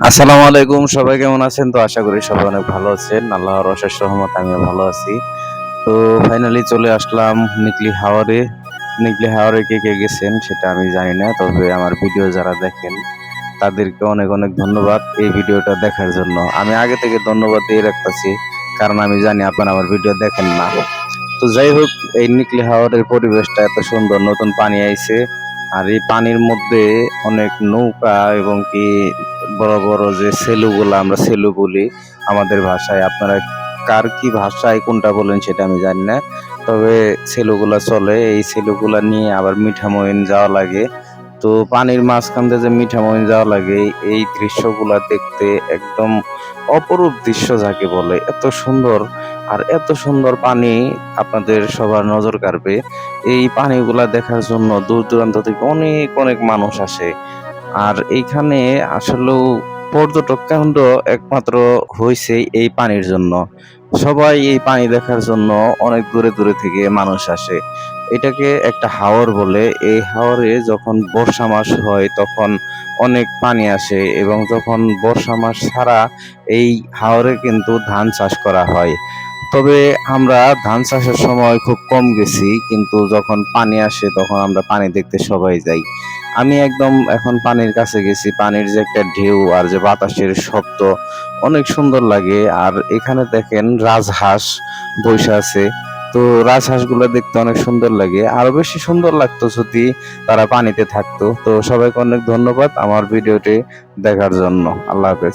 আসসালামু আলাইকুম, সবাই কেমন আছেন? তো আশা করি সবাই অনেক ভালো আছেন। আল্লাহর অশেষ রহমত আমিও ভালো আছি। তো ফাইনালি চলে আসলাম নিকলি হাওরে। নিকলি হাওরে কে কে গেছেন সেটা আমি জানি না, তবে আমার ভিডিও যারা দেখেন তাদেরকে অনেক অনেক ধন্যবাদ এই ভিডিওটা দেখার জন্য। আমি আগে থেকে ধন্যবাদ দিয়ে রাখতেছি, কারণ আমি জানি আপনারা আমার ভিডিও দেখেন না। তো যাই হোক, এই নিকলি হাওরের পরিবেশটা এত সুন্দর, নতুন পানি আইছে। আর এই পানির মধ্যে অনেক নৌকা এবং কি বড় বড় যে সেলুগুলা, আমরা সেলু বলি আমাদের ভাষায়, আপনারা কার কি ভাষায় কোনটা বলেন সেটা আমি জানি না, তবে সেলুগুলা চলে। এই সেলুগুলা নিয়ে আবার মিঠামইন যাওয়া লাগে। তো পানির মাঝখান দিয়ে যে মিঠামইন যাওয়া লাগে, এই দৃশ্যগুলা দেখতে একদম অপরূপ দৃশ্য যাকে বলে, এত সুন্দর। আর এত সুন্দর পানি আপনাদের সবার নজর কাড়বে। এই পানিগুলা দেখার জন্য দূর দূরান্ত থেকে অনেক অনেক মানুষ আসে। আর এইখানে আসলেও পর্যটক কেন্দ্র একমাত্র হইছে এই পানির জন্য। সবাই এই পানি দেখার জন্য অনেক দূরে দূরে থেকে মানুষ আসে। এটাকে একটা হাওর বলে। এই হাওরে যখন বর্ষা মাস হয় তখন অনেক পানি আসে, এবং যখন বর্ষা মাস ছাড়া এই হাওরে কিন্তু ধান চাষ করা হয়। তবে আমরা ধান চাষের সময় খুব কম গেছি, কিন্তু যখন পানি আসে তখন আমরা পানি দেখতে সবাই যাই। আমি একদম এখন পানির কাছে গেছি, পানির যে একটা ঢেউ আর যে বাতাসের শব্দ অনেক সুন্দর লাগে। আর এখানে দেখেন রাজহাঁস বসে আছে। তো রাজহাঁসগুলো দেখতে অনেক সুন্দর লাগে, আরো বেশি সুন্দর লাগতো যদি তারা পানিতে থাকতো। তো সবাইকে অনেক ধন্যবাদ আমার ভিডিওটি দেখার জন্য। আল্লাহ হাফেজ।